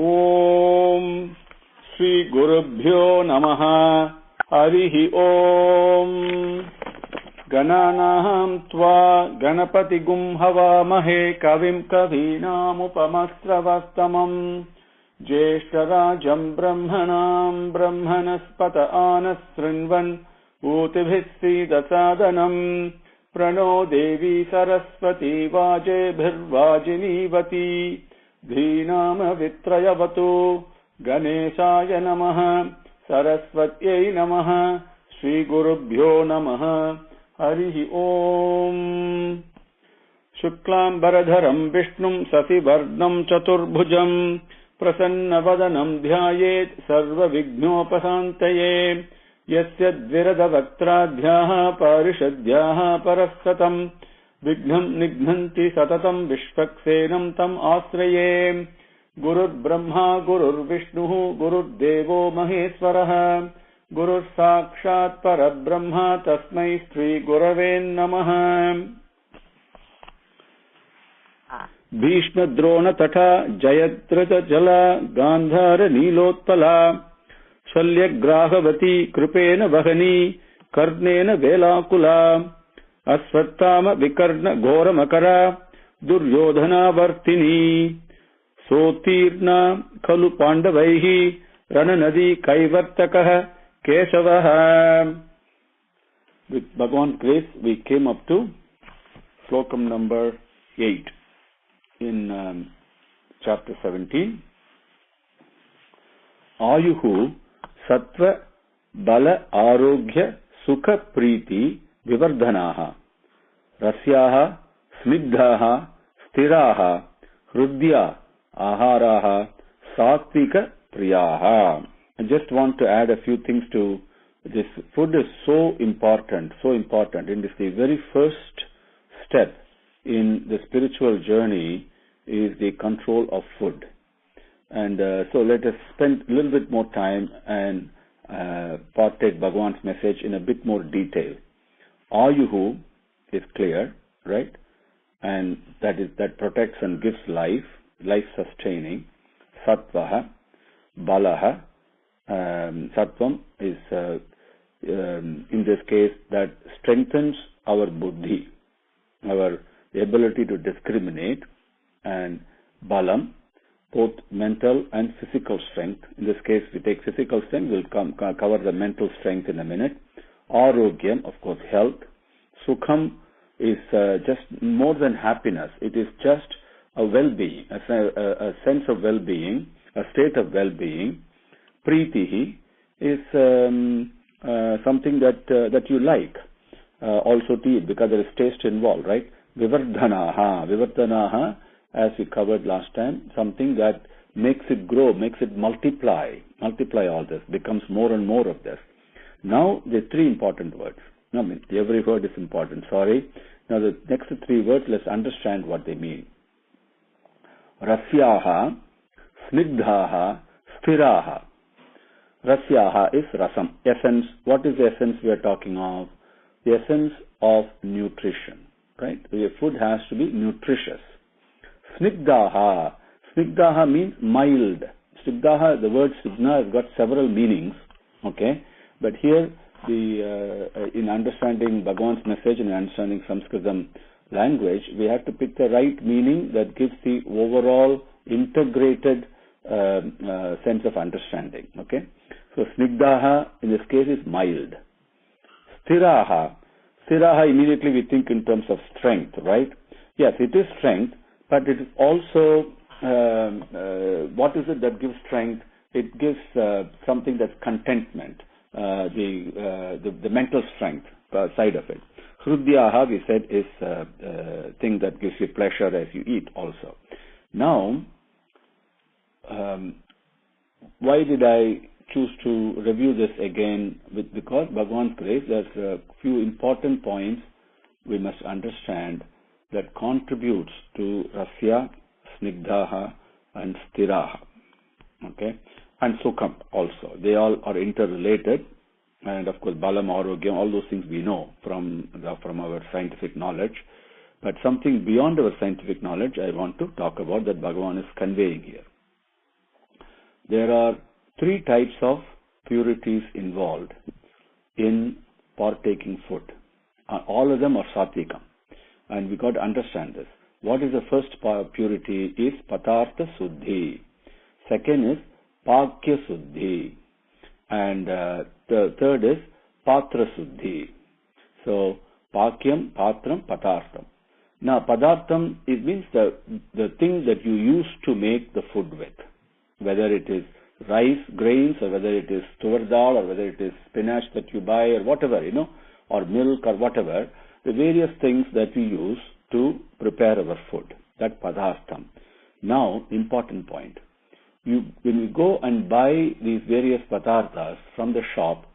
ఓం శ్రీ గురుభ్యో నమః. హరిః ఓం. గణానాం త్వా గణపతిగుం హవామహే కవిం కవీనాముపమస్రవస్తమం జ్యేష్ఠరాజం బ్రహ్మణాం బ్రహ్మణస్పత ఆనశృణ్వన్ ఊతిభిः సీదసాదనం ప్రణో దేవీ సరస్వతీ వాజేభిర్వాజినీవతి ధీనామవిత్రయవతు. గణేశాయ నమః. సరస్వత్యై నమః. శ్రీగురుభ్యో నమః. హరిః ఓం. శుక్లాంబరధరం విష్ణుం శశివర్ణం చతుర్భుజం ప్రసన్నవదనం ధ్యాయేత్ సర్వవిఘ్నోపశాంతయే. యస్య ద్విరదవక్త్రాభ్యాః పారిషద్యాః పరస్సతం విఘ్నం నిఘ్నంతి సతతం విశ్వక్సేనం తం ఆశ్రయే. గురుర్బ్రహ్మా గురుర్విష్ణుః గురుర్దేవో మహేశ్వరః గురుః సాక్షాత్ పరబ్రహ్మ తస్మై శ్రీ గురవే నమః. భీష్మ ద్రోణ తథా జయద్రథ జల గాంధార నీలోత్పలా శల్యగ్రాహవతి కృపేణ వహనీ కర్ణేన వేలాకులా అశ్వత్థామ వికర్ణ ఘోరమకర దుర్యోధనావర్తిని సోత్తీర్ణ ఖలు పాండవైః రణనదీ కైవర్తకః కేశవః. With Bhagwan's grace, we came up to slokam number 8 in chapter 17. Ayuhu sattva bala arogya sukha preeti vivardhanaha rasyaha snigdhaha sthiraha hrudya aharaha satvika priyaha. I just want to add a few things to this. Food is so important, and it's the very first step in the spiritual journey is the control of food. And so let us spend a little bit more time and partake Bhagwan's message in a bit more detail. Ayuhu is clear, right? And that protects and gives life sustaining. Sattvaha, balaha, sattvam is in this case that strengthens our buddhi, our ability to discriminate, and balam, both mental and physical strength. In this case, we take physical strength. We'll cover the mental strength in a minute. Arogyam, of course, health. Sukham is just more than happiness. It is just a well-being, a sense of well-being, a state of well-being. Preetihi is something that you like. Also to eat, because there is taste involved, right? Vivardhanaha, as we covered last time, something that makes it grow, makes it multiply all this, becomes more and more of this. Now, there are three important words. I mean, every word is important, sorry. Now, the next three words, let's understand what they mean. Rasyaha, snigdhaha, sthiraha. Rasyaha is rasam, essence. What is the essence we are talking of? The essence of nutrition, right? The food has to be nutritious. Snigdhaha means mild. Snigdhaha, the word snigdha has got several meanings, okay? But here, in understanding Bhagwan's message and understanding Sanskritam language, we have to pick the right meaning that gives the overall integrated sense of understanding, okay? So snigdhaha in this case is mild. Sthiraha immediately we think in terms of strength, right? Yes, it is strength, but it is also what is it that gives strength? It gives something that's contentment, the mental strength side of it. Hrudyaha, we said, is thing that gives you pleasure as you eat also. Now, why did I choose to review this again? Because Bhagwan's grace, there's a few important points we must understand that contributes to rasya, snigdhaha, and sthiraha, okay, and sukham also. They all are interrelated, and of course balam, arogyam, all those things we know from our scientific knowledge. But something beyond our scientific knowledge I want to talk about that Bhagavan is conveying here. there are three types of purities involved in partaking food. All of them are satvikam. And we got to understand this. What is the first purity is patartha suddhi. Second is pakya suddhi. And the third is patra suddhi. So, pakyam, patram, patartham. Now, padartham, it means the thing that you use to make the food with. Whether it is rice, grains, or whether it is tur dal, or whether it is spinach that you buy, or whatever, or milk, or whatever, the various things that we use to prepare our food. That padartham. Now, important point. When we go and buy these various padarthas from the shop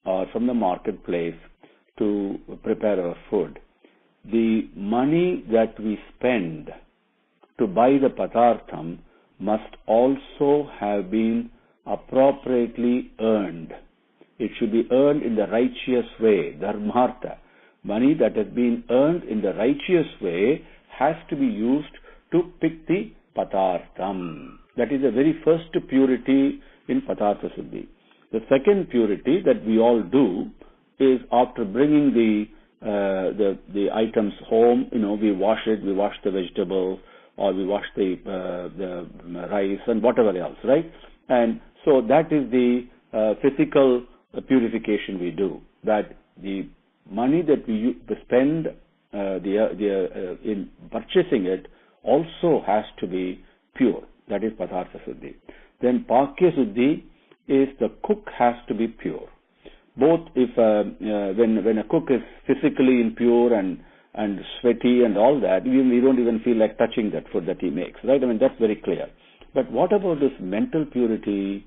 or from the marketplace to prepare our food, the money that we spend to buy the padartham must also have been appropriately earned. It should be earned in the righteous way, dharmartha. Money that has been earned in the righteous way has to be used to pick the padartham. That is the very first purity in padartha suddhi. The second purity that we all do is after bringing the items home, we wash it, we wash the vegetables, or we wash the rice and whatever else, right? And so that is the physical purification we do. That the money that we spend in purchasing it also has to be pure. That is padartha suddhi. Then pakya suddhi is the cook has to be pure. Both if when a cook is physically impure and sweaty and all that, we don't even feel like touching that food that he makes, right? I mean, that's very clear. But what about this mental purity?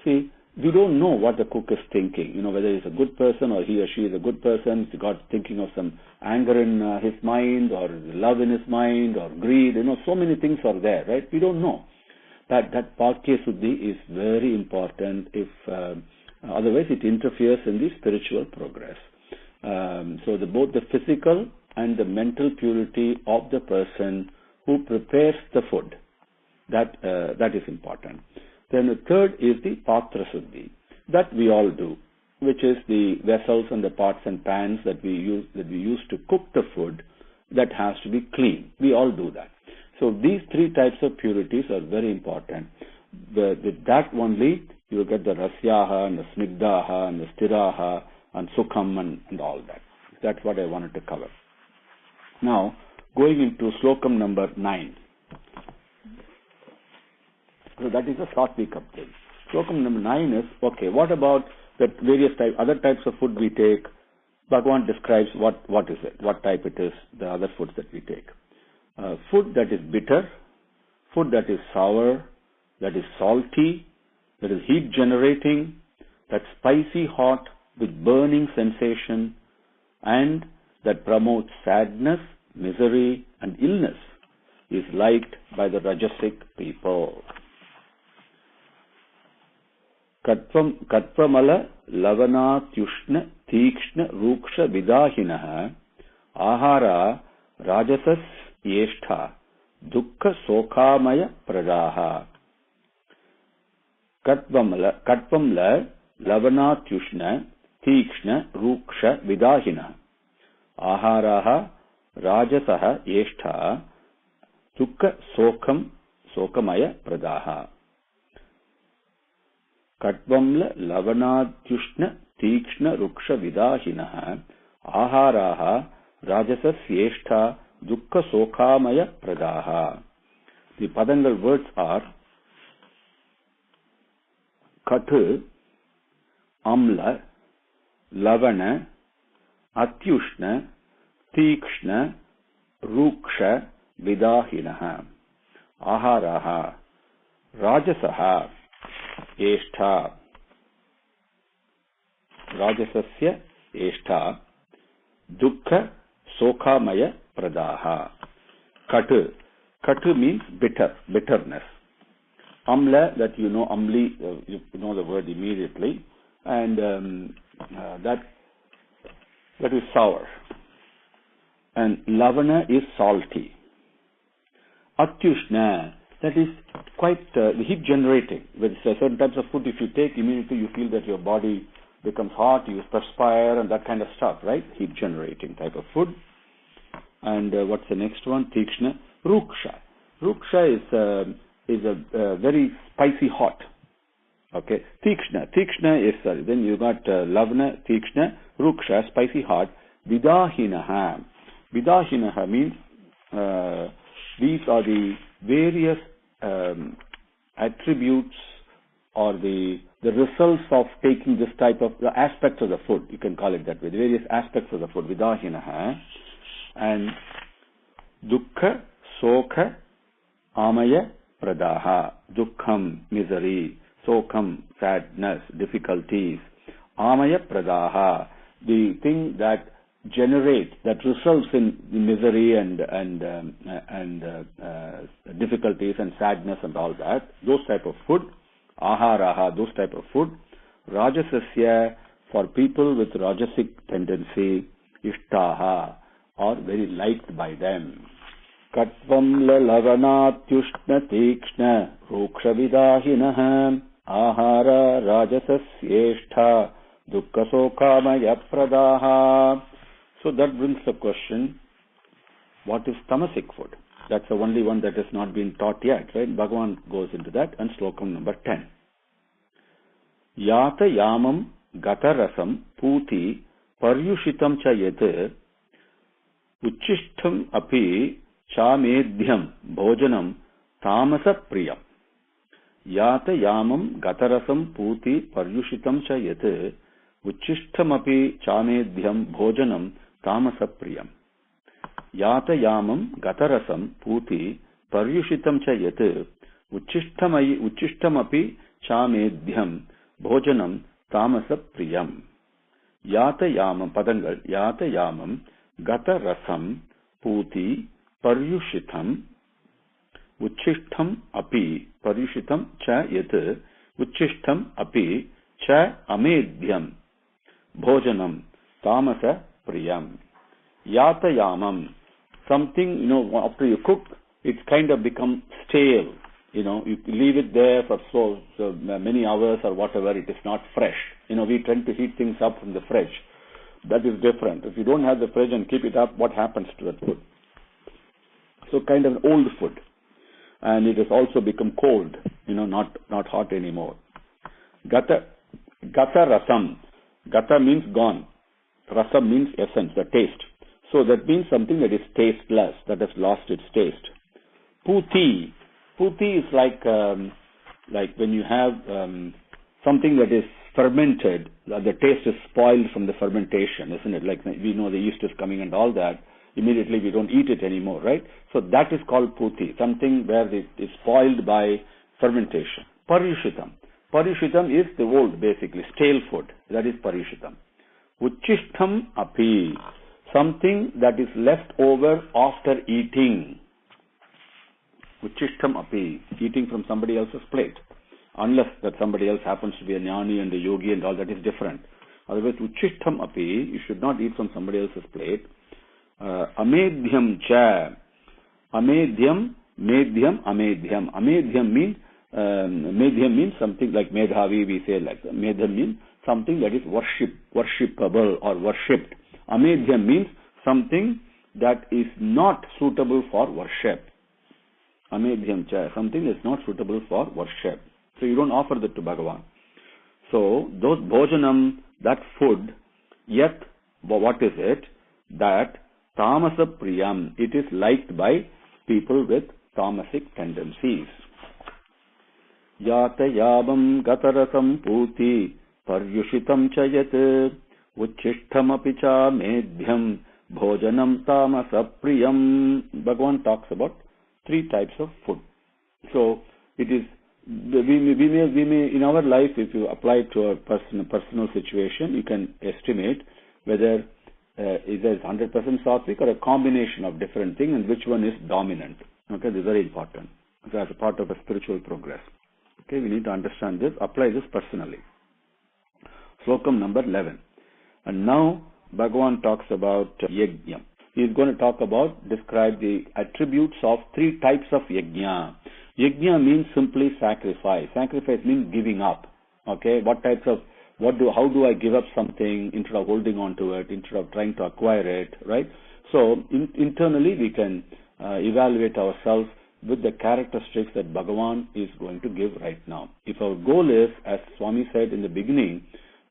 See, we don't know what the cook is thinking, whether he's a good person or he or she is a good person. He's got thinking of some anger in his mind or love in his mind or greed, so many things are there, right? We don't know. That pakya suddhi is very important if otherwise it interferes in the spiritual progress. So both the physical and the mental purity of the person who prepares the food, that is important. Then the third is the patra suddhi, that we all do, which is the vessels and the pots and pans that we use to cook the food, that has to be clean. We all do that. So these three types of purities are very important. With that only, you will get the rasyaha and the snigdaha and the stiraha and sukham and all that. That's what I wanted to cover. Now, going into slokam number 9. So that is a satvikam thing. Slokam number 9 is, okay, what about the various other types of food we take? Bhagavan describes what is it, what type it is, the other foods that we take. Food that is bitter, food that is sour, that is salty, that is heat generating, that's spicy hot with burning sensation, and that promotes sadness, misery, and illness, is liked by the Rajasic people. Katpamala lavanatyushna tikshna ruksha vidahinaha ahara rajasas yeshtha dukkha sokhamaya pradaha. Katpamla lavanatyushna tikshna ruksha vidahinaha aharaha rajasaha yeshtha dukkha sokamaya pradaha. Katpamla lavanatyushna tikshna ruksha vidahinaha aharaha rajasas yeshtha dukkha sokhamaya pradaha. The Padangal words are Kathu, Amla, Lavana, Atyushna, Tikshna, Ruksha, Vidahinaha, Aharaha, Rajasaha, Eshtha, Rajasasya, Eshtha, Dukkha, Sokhamaya, Pradaha. Katu. Katu means bitterness. Amla, that amli, you know the word immediately, and that is sour. And lavana is salty. Atyushna, that is quite heat generating. With certain types of food, if you take, immediately you feel that your body becomes hot, you perspire and that kind of stuff, right? Heat generating type of food. And what's the next one? Tikshna. Ruksha. Ruksha is a very spicy hot. Okay. Tikshna. Tikshna is, then you got Lavna, Tikshna, Ruksha, spicy hot. Vidahinaha. Vidahinaha means these are the various attributes or the results of taking this type of the aspects of the food. You can call it that way. The various aspects of the food. Vidahinaha. And Dukkha, Sokha, Amaya, Pradaha. Dukkham, misery. Sokam, sadness, difficulties. Amaya, Pradaha. The thing that generates, that results in misery and difficulties and sadness and all that. Those type of food. Aharaha, those type of food. Rajasasya, for people with rajasic tendency. Ishtaha, or very liked by them. Katvam lavanatyushna tikshna ruksha vidahinaha ahara rajasasyeshtha dukkha sokamaya pradaha. So that brings the question, what is tamasic food? That's the only one that has not been taught yet, right? Bhagavan goes into that, and slokam number 10. Yata yamam gata rasam puti paryushitam cha yet uchishtam api chamedhyam bhojanam tamasa priyam. Yata yamam gata rasam puti paryushitam cha yet uchishtam api chamedhyam bhojanam tamasa priyam. Yata yamam gatarasam puti paryushitam cha yat uchishtam api chamedhyam bhojanam tamasa priyam. Yata yamam, padangal, yata yamam gatarasam puti paryushitam uchishtam api paryushitam cha yat uchishtam api cha amedhyam bhojanam tamasa priyam. Yata yamam, something, after you cook, it's kind of become stale. You leave it there for so many hours or whatever, it is not fresh. We tend to heat things up from the fridge. That is different. If you don't have the fridge and keep it up, what happens to that food? So kind of old food. And it has also become cold, not hot anymore. Gata rasam. Gata means gone. Rasam means essence, the taste. So that means something that is tasteless, that has lost its taste. Puti. Puti is like when you have something that is fermented, the taste is spoiled from the fermentation, isn't it? Like we know the yeast is coming and all that. Immediately we don't eat it anymore, right? So that is called puti, something where it is spoiled by fermentation. Paryushitam. Paryushitam is the old, basically, stale food. That is paryushitam. Uchishtam api, something that is left over after eating. Uchishtam api, eating from somebody else's plate. Unless that somebody else happens to be a jnani and a yogi and all, that is different. Otherwise, uchishtam api, you should not eat from somebody else's plate. Amedhyam cha. Amedhyam, medhyam, amedhyam. Amedhyam means something like medhavi, we say like that. Medhyam means something that is worshipable or worshipped. Amedhyam means something that is not suitable for worship. Amedhyam cha, something is not suitable for worship. So you don't offer that to Bhagavan. So those bhojanam, that food, yet what is it? That tamasa priyam, it is liked by people with tamasic tendencies. Yata yavam gatarasam puti paryushitam chayat uchishtam apicha medhyam bhojanam tamasa priyam. Bhagavan talks about 3 types of food. So it is, we may in our life, if you apply it to a personal situation, you can estimate whether either it's 100% sattvic or a combination of different things, and which one is dominant. Okay, this is very important. So as a part of a spiritual progress. Okay, we need to understand this, apply this personally. Slokam number 11. And now Bhagavan talks about yajna. He is going to describe the attributes of 3 types of yajna. Yajna means simply sacrifice. Sacrifice means giving up. Okay, how do I give up something instead of holding on to it, instead of trying to acquire it, right? So internally we can evaluate ourselves with the characteristics that Bhagavan is going to give right now. If our goal is, as Swami said in the beginning,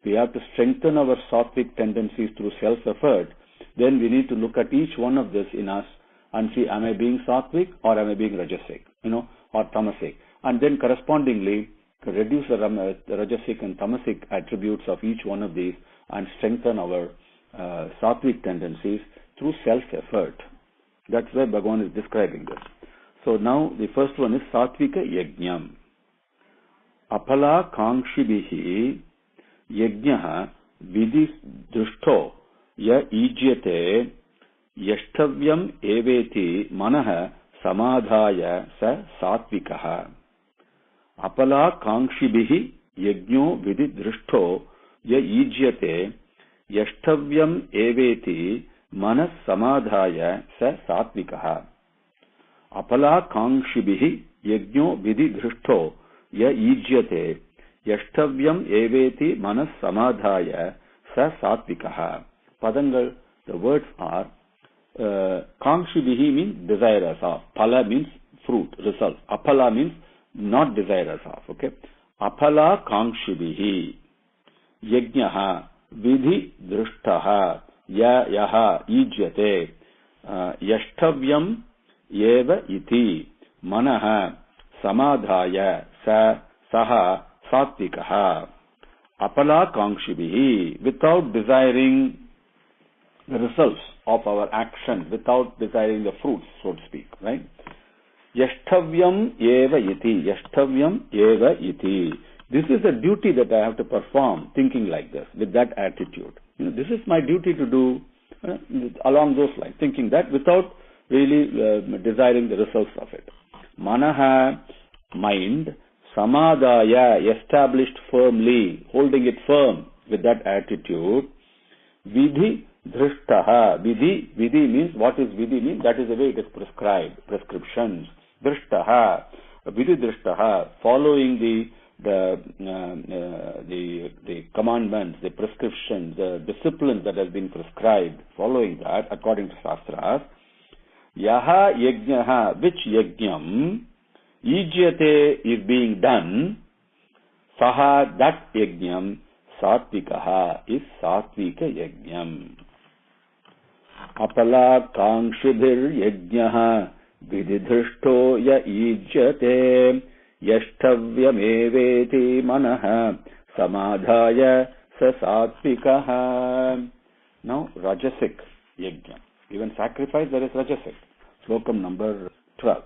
we have to strengthen our sattvic tendencies through self-effort, then we need to look at each one of this in us and see, am I being sattvic or am I being rajasic, or tamasic? And then correspondingly, reduce the rajasic and tamasic attributes of each one of these and strengthen our sattvic tendencies through self-effort. That's why Bhagavan is describing this. So now the first one is Satvika Yajnam. Apala Kangshibihi Yajnaha Vidhi Drushto Ya Ijyate Yashtavyam Eveti Manaha Samadhaya Sa Satvikaha. Apala Kangshibihi Yajno Vidhi Drushto Ya Ijyate Yashtavyam Eveti Manas Samadhaya Sa Satvikaha. Apala Kangshibihi Yajno Vidhi Drushto Ya Ijyate Yashtavyam Eveti Manas Samadhaya Sa Satvikaha. Padangal, the words are Kangshibihi means desirous of. Pala means fruit, result. Apala means not desirous of. Okay. Apala Kangshibihi Yajnaha Vidhi Drushtaha Yaha Ijyate Yashtavyam Eva iti manaha samadhaya saha satvikaha. Apala kangshibihi, without desiring the results of our action, without desiring the fruits, so to speak, right? Yashtavyam eva iti, yashtavyam eva iti. This is a duty that I have to perform, thinking like this, with that attitude. This is my duty to do along those lines, thinking that without really desiring the results of it. Manaha, mind. Samadhaya, established firmly, holding it firm with that attitude. Vidhi drishtaha. Vidhi means, what is vidhi mean? That is the way it is prescribed, prescriptions. Drishtaha, vidhi drishtaha, following the commandments, the prescriptions, the disciplines that has been prescribed, following that according to Shastras. Yaha yajnaha, which yajnam ijyate is being done, saha, that yajnam, satvikaha, is satvika yajnam. Apala kangshibhir yajnaha vididhrishto ya ijyate yashtavyameveti manaha samadhaya sa satvikaha. Now rajasic yajnam. Even sacrifice, there is rajasic. Slokam number 12.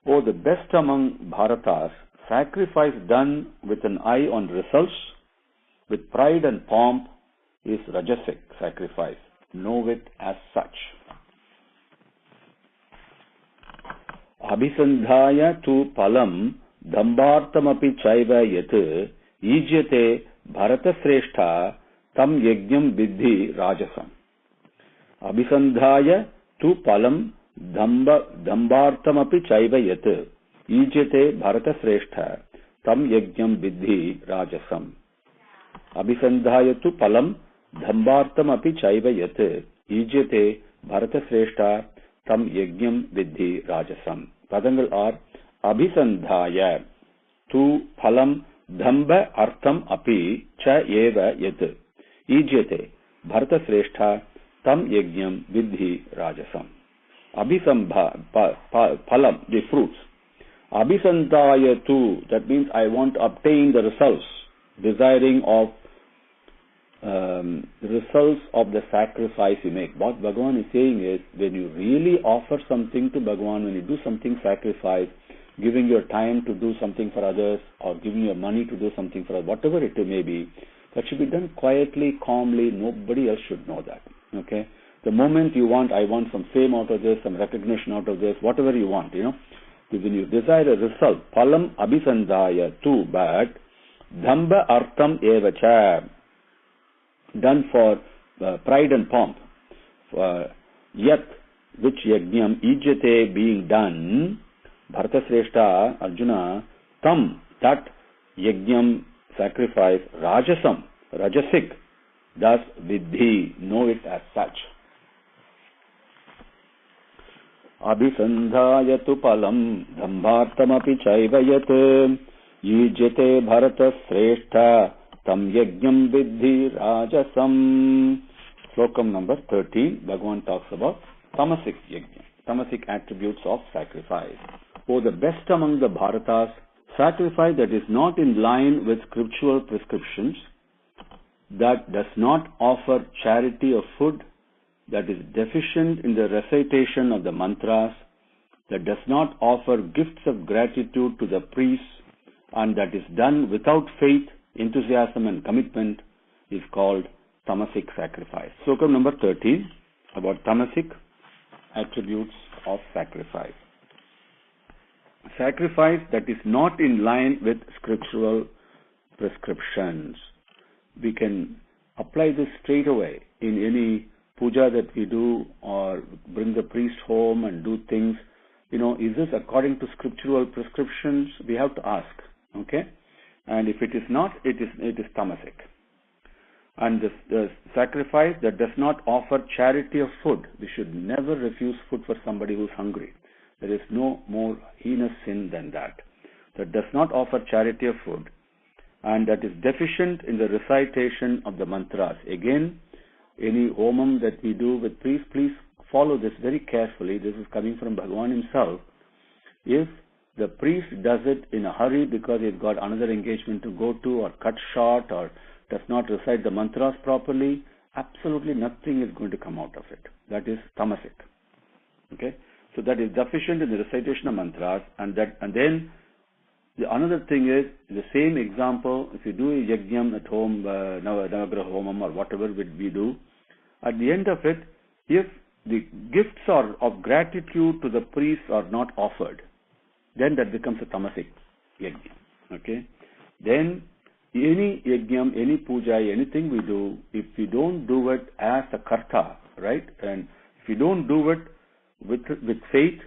Oh, the best among Bharatas, sacrifice done with an eye on results, with pride and pomp, is rajasic sacrifice. Know it as such. Abhisandhaya tu palam dhambartamapi chaiva yat ijyate bharata sreshta tam yajnam vidhi rajasam. Abhisandhaya tu palam dhambartamapi chaiva yat ijyate bharata sreshta tam yajnam vidhi rajasam. Abhisandhaya tu palam dhambartamapi chaiva yat ijyate bharata sreshta tam yajnam vidhi rajasam. Padangal are abhisandhaya tu phalam dhamba artham api cha eva yat ijyate bharata sreshta tam yajnam vidhi rajasam. Abhisambha phalam, the fruits. Abhisandhaya tu, that means I want to obtain the results, desiring of the results of the sacrifice you make. What Bhagavan is saying is, when you really offer something to Bhagavan, when you do something sacrifice, giving your time to do something for others, or giving your money to do something for others, whatever it may be, that should be done quietly, calmly. Nobody else should know that. Okay? The moment you want, I want some fame out of this, some recognition out of this, whatever you want, when you desire a result, phalam abhisandhaya tu, but dhamba artham evacha, done for pride and pomp. Yat, which yajnam ijyate, being done, Bharata Shrestha, Arjuna, tam, that yajnam, sacrifice, rajasam, rajasic, thus vidhi, know it as such. Abhisandhayatu palam, dambhartamapi chaivayat, yijyate Bharata Shrestha, tam yajnam vidhi rajasam. Slokam number 13, Bhagavan talks about tamasic yajna, tamasic attributes of sacrifice. For the best among the Bharatas, sacrifice that is not in line with scriptural prescriptions, that does not offer charity of food, that is deficient in the recitation of the mantras, that does not offer gifts of gratitude to the priests, and that is done without faith, enthusiasm and commitment, is called tamasic sacrifice. Slokam number 13, about tamasic attributes of sacrifice. Sacrifice that is not in line with scriptural prescriptions. We can apply this straight away in any puja that we do, or bring the priest home and do things. Is this according to scriptural prescriptions? We have to ask. Okay? And if it is not, it is tamasic. And the sacrifice that does not offer charity of food. We should never refuse food for somebody who is hungry. There is no more heinous sin than that. That does not offer charity of food, and that is deficient in the recitation of the mantras. Again, any homam that we do with priests, please follow this very carefully. This is coming from Bhagavan himself. If the priest does it in a hurry because he's got another engagement to go to, or cut short, or does not recite the mantras properly, absolutely nothing is going to come out of it. That is tamasic. Okay? So that is deficient in the recitation of mantras, and then the another thing is the same example. If you do a yajnam at home, Navagraha Homam or whatever we do, at the end of it, if the gifts of gratitude to the priests are not offered, then that becomes a tamasic yajna. Okay? Then any yajnam, any puja, anything we do, if we don't do it as a karta, right? And if you don't do it with faith,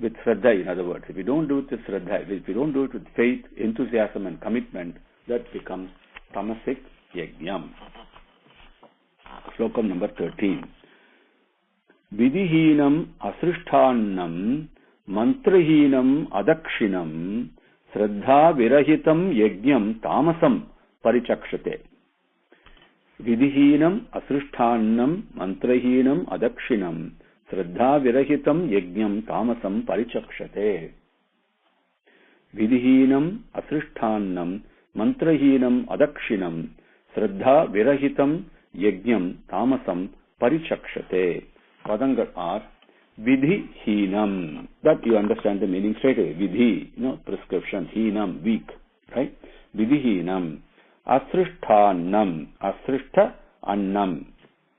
with shraddha, in other words, if you don't do it with shraddha, if you don't do it with faith, enthusiasm and commitment, that becomes tamasic yajnam. Slokam number 13. Vidihinam asrishthanam mantrahinam adakshinam shraddha virahitam yajnam tamasam parichakshate. Vidihinam asrishthanam mantrahinam adakshinam shraddha virahitam yajnam tamasam parichakshate. Vidihinam asrishthanam mantrahinam adakshinam shraddha virahitam yajnam tamasam parichakshate. Padangal are vidhi-hinam. That you understand the meaning straight away. Vidhi, prescription. Hinam, weak. Right? Vidhi-hinam. Asrishthanam. Asrishta annam.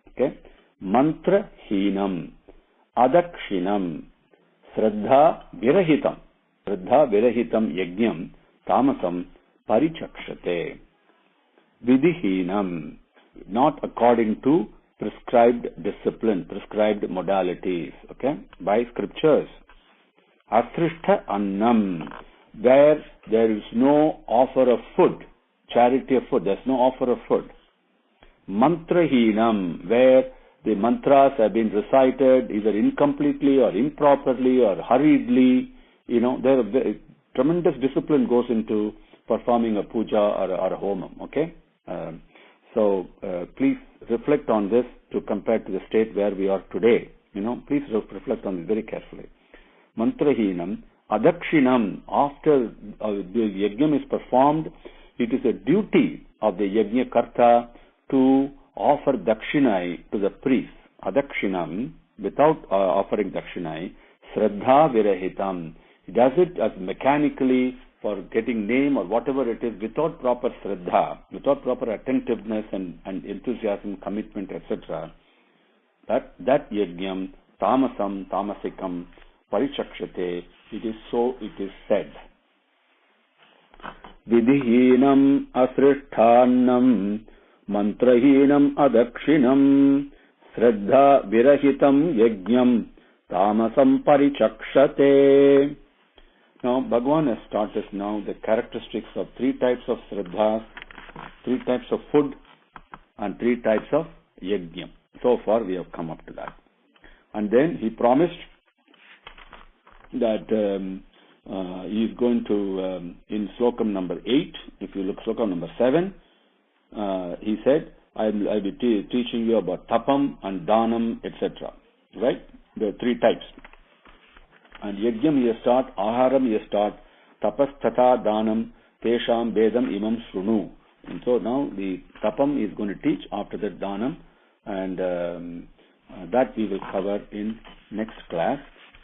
Okay? Mantra-hinam. Adakshinam. Shraddha virahitam. Shraddha virahitam yajnam tamasam parichakshate. Vidhi-hinam. Not according to prescribed discipline, prescribed modalities, okay, by scriptures. Asrishta annam, where there is no offer of food, charity of food, there's no offer of food. Mantrahinam, where the mantras have been recited either incompletely or improperly or hurriedly, there tremendous discipline goes into performing a puja or a homam, okay. So please reflect on this to compare to the state where we are today. Please reflect on this very carefully. Mantrahinam, adakshinam, after the yajnam is performed, it is a duty of the yajna karta to offer dakshinai to the priest. Adakshinam, without offering dakshinai, shraddha virahitam. He does it as mechanically for getting name or whatever it is, without proper shraddha, without proper attentiveness and enthusiasm, commitment, etc. That yajnam, tamasam, tamasikam, parichakshate, it is so, it is said. Vidhihinam asrishthanam mantrahinam adakshinam shraddha virahitam yajnam tamasam parichakshate. Now, Bhagavan has taught us now the characteristics of 3 types of Shraddhas, 3 types of food, and 3 types of Yajna. So far, we have come up to that. And then he promised that he is going to, in slokam number 8, if you look slokam number 7, he said, I'll be teaching you about tapam and danam, etc. Right? The 3 types. And yajnam he has taught, aharam he has taught, tapas tata danam, tesham bedam imam shrunu. And so now the tapam is going to teach, after that danam, and that we will cover in next class.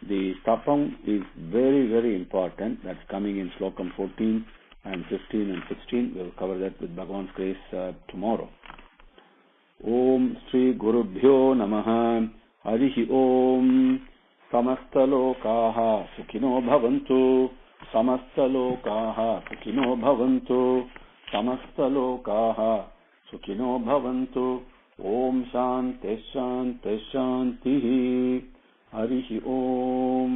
The tapam is very, very important. That's coming in slokam 14 and 15 and 16. We'll cover that with Bhagavan's grace tomorrow. Om Sri Gurubhyo Namaha. Harihi Om. Samastalokaha Sukhino Bhavantu. Samastalokaha Sukhino Bhavantu. Samastalokaha Sukhino Bhavantu. Om Shanti Shanti Shanti. Harihi Om.